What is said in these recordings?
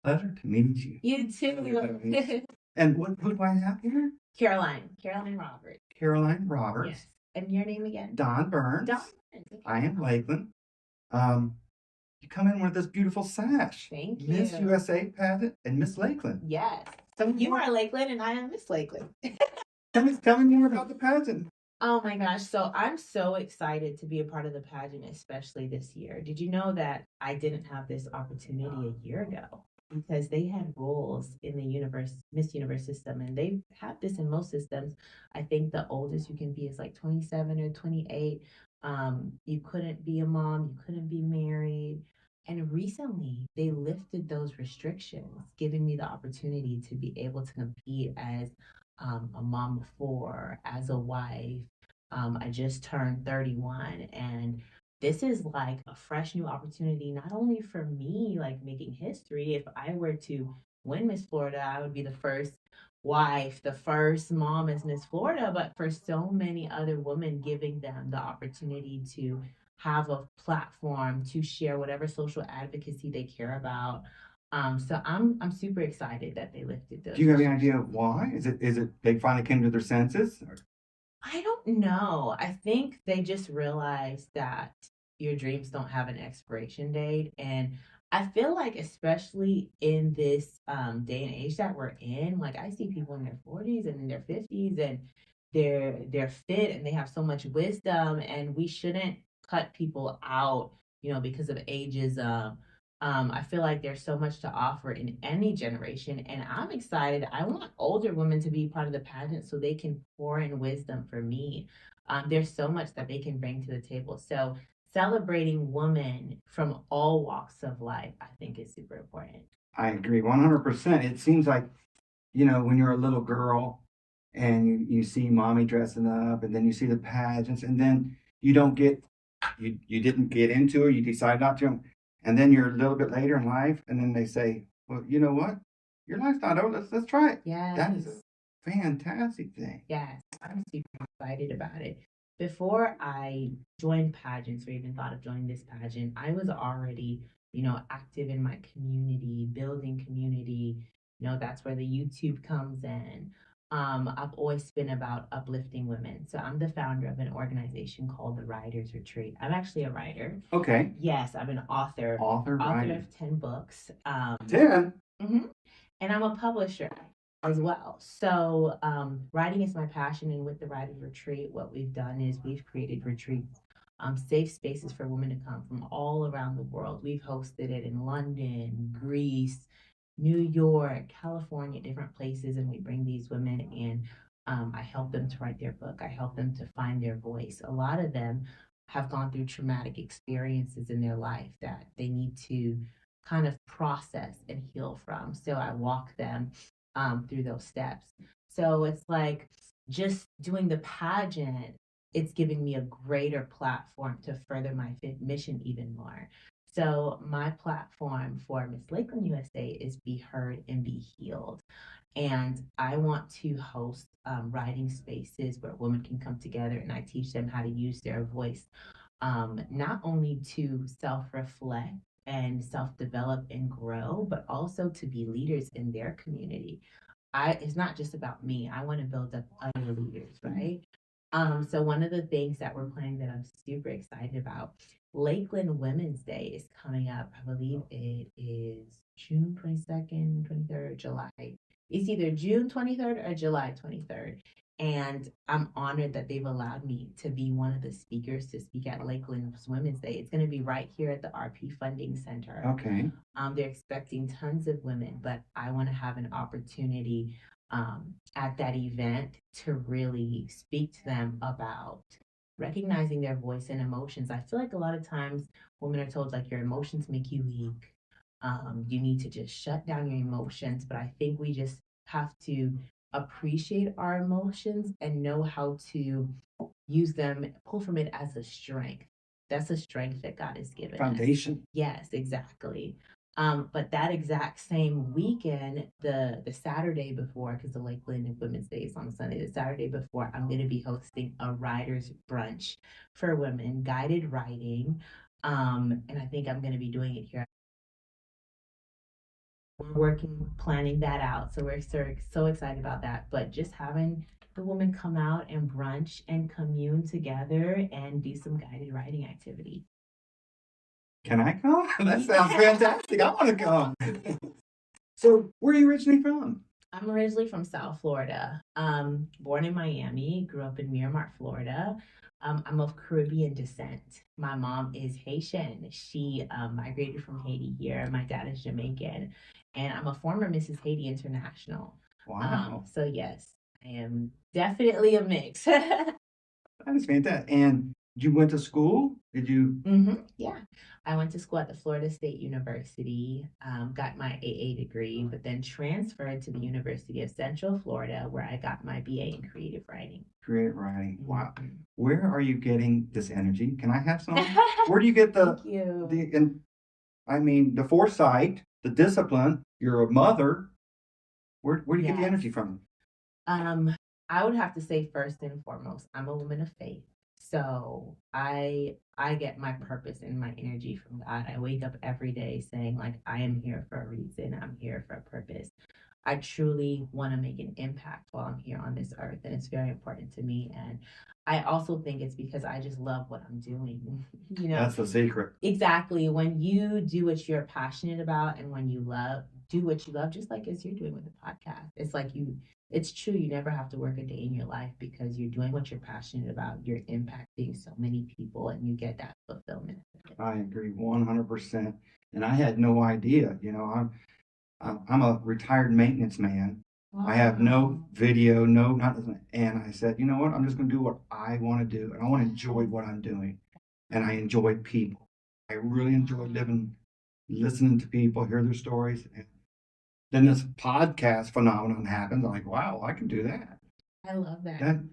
Pleasure to meet you. You too. And who do I have here? Karolyne Roberts. Karolyne Roberts. Yes. And your name again? Don Burns. Don Burns. Okay. I Am Lakeland. You come in with this beautiful sash. Thank you. Miss USA pageant and Miss Lakeland. Yes. So you are Lakeland and I am Miss Lakeland. Tell me more about the pageant. Oh my gosh. So I'm so excited to be a part of the pageant, especially this year. Did you know that I didn't have this opportunity a year ago? Because they had rules in the Miss Universe system, and they have this in most systems. I think the oldest you can be is like 27 or 28. You couldn't be a mom, you couldn't be married. And recently, they lifted those restrictions, giving me the opportunity to be able to compete as a mom of four, as a wife. I just turned 31, and this is like a fresh new opportunity, not only for me, like making history. If I were to win Miss Florida, I would be the first wife, the first mom as Miss Florida, but for so many other women, giving them the opportunity to have a platform to share whatever social advocacy they care about. So I'm super excited that they lifted those. Do you have any idea why? Is it they finally came to their senses? Or? I don't know. I think they just realized that your dreams don't have an expiration date. And I feel like, especially in this day and age that we're in, like I see people in their 40s and in their 50s, and they're fit and they have so much wisdom, and we shouldn't cut people out, because of ageism. I feel like there's so much to offer in any generation, and I'm excited. I want older women to be part of the pageant so they can pour in wisdom for me. There's so much that they can bring to the table. So celebrating women from all walks of life, I think, is super important. I agree 100%. It seems like, when you're a little girl and you see mommy dressing up, and then you see the pageants, and then you didn't get into it, you decide not to. And then you're a little bit later in life, and then they say, "Well, you know what? Your life's not over. Let's try it." Yes. That is a fantastic thing. Yes, I'm super excited about it. Before I joined pageants or even thought of joining this pageant, I was already, active in my community, building community. That's where the YouTube comes in. I've always been about uplifting women. So I'm the founder of an organization called the Writers Retreat. I'm actually a writer. Okay. Yes, I'm an author. Author of 10 books. 10? Mm-hmm. And I'm a publisher as well. So writing is my passion. And with the Writers Retreat, what we've done is we've created retreats, safe spaces for women to come from all around the world. We've hosted it in London, Greece, New York, California, different places, and we bring these women in. I help them to write their book. I help them to find their voice. A lot of them have gone through traumatic experiences in their life that they need to kind of process and heal from. So I walk them through those steps. So it's like just doing the pageant, it's giving me a greater platform to further my mission even more. So my platform for Miss Lakeland USA is Be Heard and Be Healed. And I want to host writing spaces where women can come together, and I teach them how to use their voice, not only to self-reflect and self-develop and grow, but also to be leaders in their community. It's not just about me. I want to build up other leaders, right? So one of the things that we're planning that I'm super excited about, Lakeland Women's Day is coming up. I believe it is June 22nd, 23rd, July. It's either June 23rd or July 23rd. And I'm honored that they've allowed me to be one of the speakers to speak at Lakeland Women's Day. It's going to be right here at the RP Funding Center. Okay. They're expecting tons of women, but I want to have an opportunity at that event to really speak to them about recognizing their voice and emotions. I feel like a lot of times women are told, like, your emotions make you weak. You need to just shut down your emotions. But I think we just have to appreciate our emotions and know how to use them, pull from it as a strength. That's a strength that God has given Foundation. us. Yes, exactly. But that exact same weekend, the Saturday before, because the Lakeland Women's Day is on Sunday, the Saturday before, I'm going to be hosting a writer's brunch for women, guided writing. And I think I'm going to be doing it here we're working, planning that out. So we're so excited about that. But just having the women come out and brunch and commune together and do some guided writing activity. Can I come? That sounds fantastic. I want to come. So, where are you originally from? I'm originally from South Florida. Born in Miami, grew up in Miramar, Florida. I'm of Caribbean descent. My mom is Haitian. She migrated from Haiti here. My dad is Jamaican, and I'm a former Mrs. Haiti International. Wow. So yes, I am definitely a mix. That is fantastic. And you went to school? Did you? Yeah. I went to school at the Florida State University, got my AA degree, but then transferred to the University of Central Florida, where I got my BA in creative writing. Creative writing. Wow. Where are you getting this energy? Can I have some? Where do you get Thank you. and I mean the foresight, the discipline? You're a mother. Where do you get the energy from? I would have to say first and foremost, I'm a woman of faith. So I get my purpose and my energy from God. I wake up every day saying like I am here for a reason. I'm here for a purpose. I truly want to make an impact while I'm here on this earth, and it's very important to me. And I also think it's because I just love what I'm doing. That's the secret. Exactly. When you do what you're passionate about, and when you do what you love, just like as you're doing with the podcast, it's like it's true. You never have to work a day in your life because you're doing what you're passionate about. You're impacting so many people, and you get that fulfillment. I agree 100%. And I had no idea. I'm a retired maintenance man. Wow. I have no video, no nothing. And I said, you know what? I'm just going to do what I want to do, and I want to enjoy what I'm doing. And I enjoy people. I really enjoy listening to people, hear their stories. And then this podcast phenomenon happens. I'm like, wow, I can do that. I love that. I'm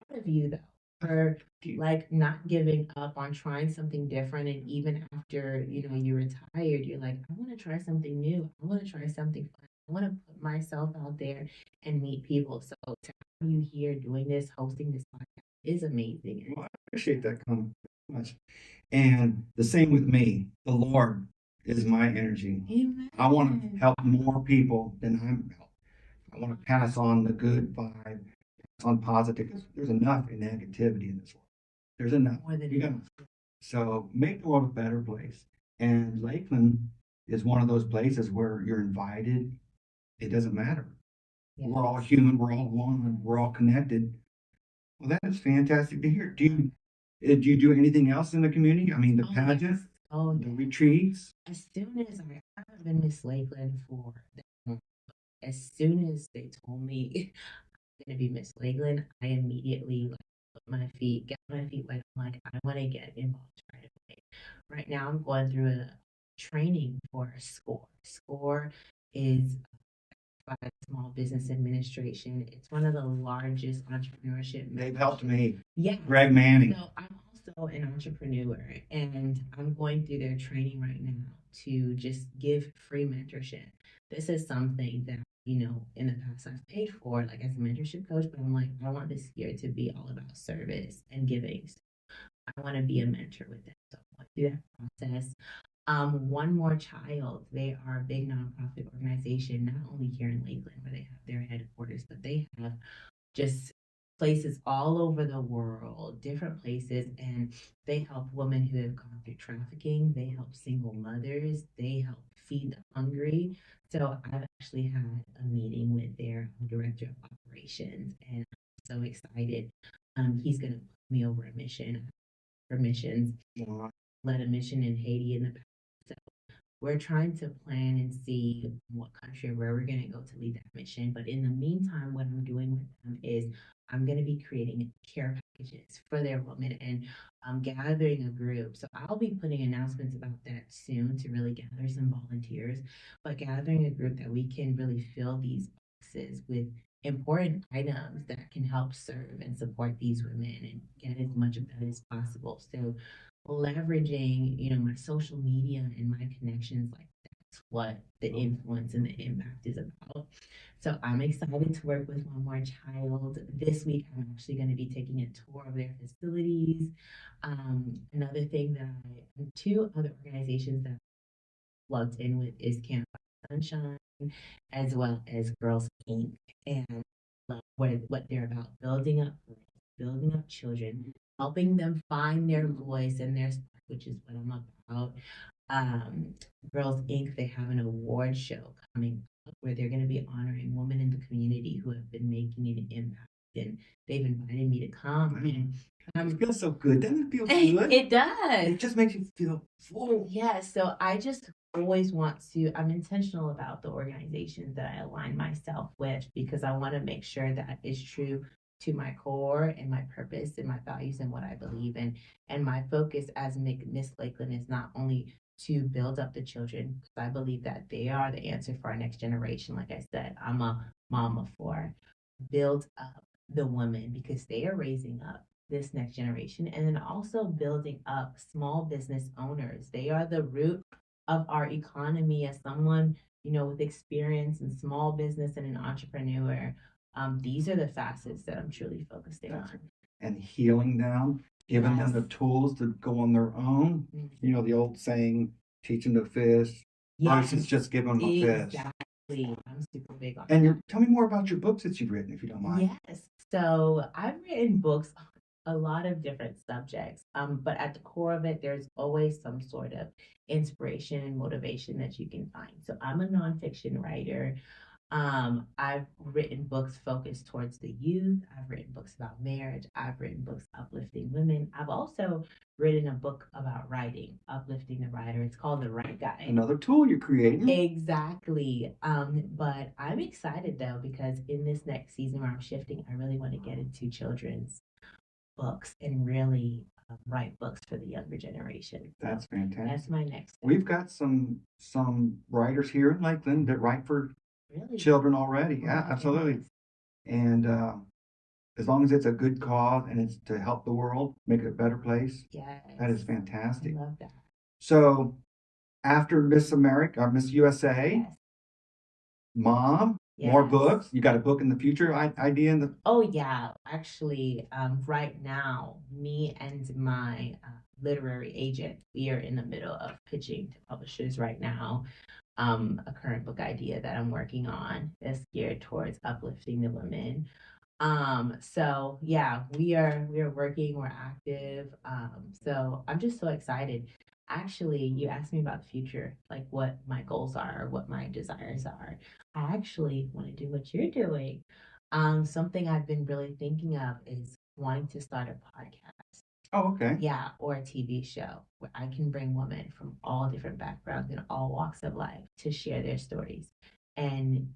proud of you though for like not giving up on trying something different, and even after you retired, you're like, I want to try something new. I want to try something fun. I want to put myself out there and meet people. So to have you here doing this, hosting this podcast is amazing. Well, I appreciate that comment so much. And the same with me. The Lord is my energy. Amen. I want to help more people than I'm helped. I want to pass on the good vibe, pass on positive. There's enough negativity in this world. There's enough. More than enough. So make the world a better place. And Lakeland is one of those places where you're invited. It doesn't matter. Yes. We're all human. We're all one. We're all connected. Well, that is fantastic to hear. Do you do anything else in the community? I mean, the pageant, the retreats. As soon as I've been Miss Lakeland for as soon as they told me I'm gonna be Miss Lakeland, I immediately get my feet wet. I'm like, I want to get involved right away. Right now, I'm going through a training for SCORE. SCORE is by Small Business Administration. It's one of the largest entrepreneurship. They've helped me. Yeah. Greg Manning. So I'm also an entrepreneur, and I'm going through their training right now to just give free mentorship. This is something that, in the past I've paid for, like as a mentorship coach, but I'm like, I want this year to be all about service and giving. So I want to be a mentor with them. So I want to do that process. One More Child, they are a big nonprofit organization, not only here in Lakeland where they have their headquarters, but they have just places all over the world, different places, and they help women who have gone through trafficking. They help single mothers. They help feed the hungry. So I've actually had a meeting with their director of operations, and I'm so excited. He's going to put me over a mission for missions. Led a mission in Haiti in the past. So we're trying to plan and see what country where we're going to go to lead that mission. But in the meantime, what I'm doing with them is I'm going to be creating care packages for their women, and I'm gathering a group. So I'll be putting announcements about that soon to really gather some volunteers, but gathering a group that we can really fill these boxes with important items that can help serve and support these women and get as much of that as possible. So leveraging, my social media and my connections, like that's what the influence and the impact is about. So I'm excited to work with One More Child. This week, I'm actually going to be taking a tour of their facilities. Another thing that two other organizations that I plugged in with is Camp Sunshine, as well as Girls Inc. And what they're about, building up children, helping them find their voice and their spark, which is what I'm about. um, Girls Inc. They have an award show coming up where they're going to be honoring women in the community who have been making an impact, and they've invited me to come. And it feels so good. Doesn't it feel good? It does. It just makes you feel full. Yes. So I just always want to. I'm intentional about the organizations that I align myself with because I want to make sure that it's true to my core and my purpose and my values and what I believe in. And my focus as Miss Lakeland is not only to build up the children, because I believe that they are the answer for our next generation. Like I said, I'm a mama for build up the women because they are raising up this next generation, and then also building up small business owners. They are the root of our economy. As someone, with experience in small business and an entrepreneur, these are the facets that I'm truly focused on. And healing them, giving them the tools to go on their own. Mm-hmm. The old saying, teach them to fish versus just give them a fish. Exactly. I'm super big on that. And tell me more about your books that you've written, if you don't mind. Yes. So I've written books on a lot of different subjects, but at the core of it, there's always some sort of inspiration and motivation that you can find. So I'm a nonfiction writer. I've written books focused towards the youth. I've written books about marriage. I've written books uplifting women. I've also written a book about writing, uplifting the writer. It's called The Right Guide. Another tool you're creating. Exactly. But I'm excited though, because in this next season where I'm shifting, I really want to get into children's books and really write books for the younger generation. That's fantastic. That's my next step. We've got some writers here in Lakeland that write for children already. Yeah, absolutely. And as long as it's a good cause and it's to help the world, make it a better place, that is fantastic. I love that. So after Miss America or Miss USA, Mom, more books. You got a book in the future idea? Oh yeah, actually, right now, me and my literary agent, we are in the middle of pitching to publishers right now. A current book idea that I'm working on is geared towards uplifting the women. So yeah, we are working, we're active. So I'm just so excited. Actually, you asked me about the future, like what my goals are, what my desires are. I actually want to do what you're doing. Something I've been really thinking of is wanting to start a podcast. Oh, okay. Yeah, or a TV show where I can bring women from all different backgrounds and all walks of life to share their stories. And,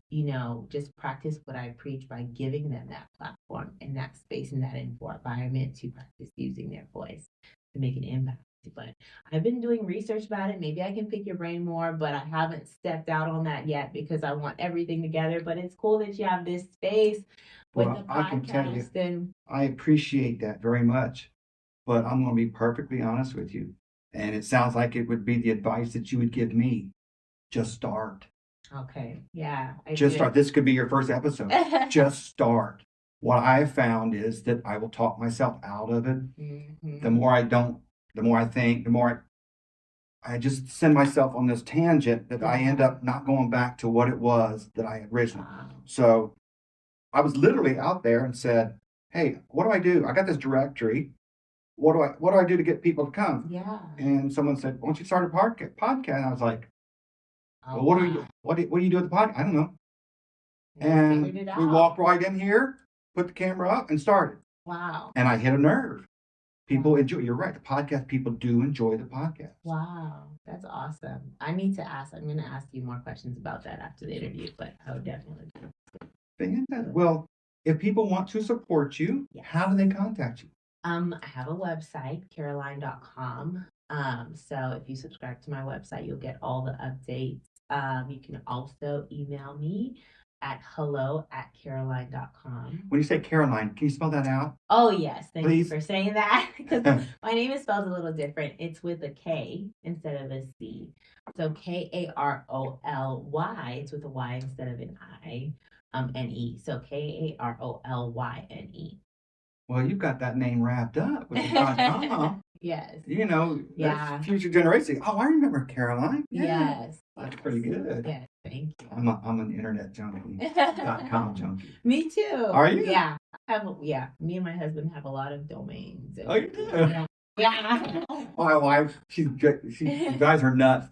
just practice what I preach by giving them that platform and that space and that environment to practice using their voice to make an impact. But I've been doing research about it. Maybe I can pick your brain more, but I haven't stepped out on that yet because I want everything together. But it's cool that you have this space with the podcast. I can tell you, I appreciate that very much. But I'm going to be perfectly honest with you. And it sounds like it would be the advice that you would give me. Just start. Okay. Yeah. Just start. This could be your first episode. Just start. What I found is that I will talk myself out of it. Mm-hmm. The more I don't, the more I think, the more I just send myself on this tangent that I end up not going back to what it was that I originally. Wow. So I was literally out there and said, hey, what do I do? I got this directory. What do I do to get people to come? Yeah. And someone said, why don't you start a podcast? And I was like, well, what do you do with the podcast? I don't know. And we walked right in here, put the camera up, and started. Wow. And I hit a nerve. People enjoy. You're right. The podcast people do enjoy the podcast. Wow, that's awesome. I need to ask. I'm going to ask you more questions about that after the interview, but I would definitely. Fantastic. Well, if people want to support you, how do they contact you? I have a website, Karolyne.com. So if you subscribe to my website, you'll get all the updates. You can also email me at hello@Karolyne.com. When you say Karolyne, can you spell that out? Oh, yes. Thank you for saying that. Because my name is spelled a little different. It's with a K instead of a C. So Karoly. It's with a Y instead of an I, N-E. So Karolyne. Well, you've got that name wrapped up. With Yes. That's future generation. Oh, I remember Karolyne. Yeah. Yes. That's pretty good. Yes. Thank you. I'm an internet junkie, .com junkie. Me too. Are you? Yeah. Me and my husband have a lot of domains. Oh, you do? Yeah. Yeah. My wife, you guys are nuts.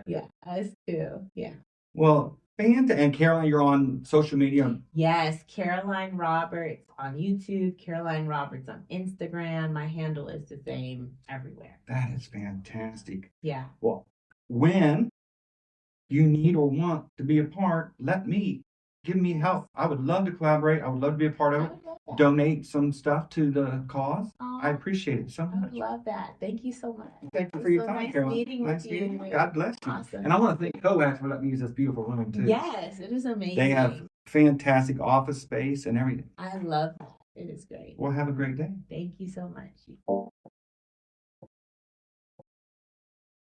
Yeah, us too. Yeah. Well, and Caroline, you're on social media. Yes, Karolyne Roberts on YouTube, Karolyne Roberts on Instagram. My handle is the same everywhere. That is fantastic. Yeah. Well, when you need or want to be a part, give me help. I would love to collaborate. I would love to be a part of it. Donate some stuff to the cause. I appreciate it so I much. would love that. Thank you so much. Thank you for your time, nice Caroline. meeting with you. God bless you. Awesome. And I want to thank COAX for letting me use this beautiful room too. Yes, it is amazing. They have fantastic office space and everything. I love that. It is great. Well, have a great day. Thank you so much.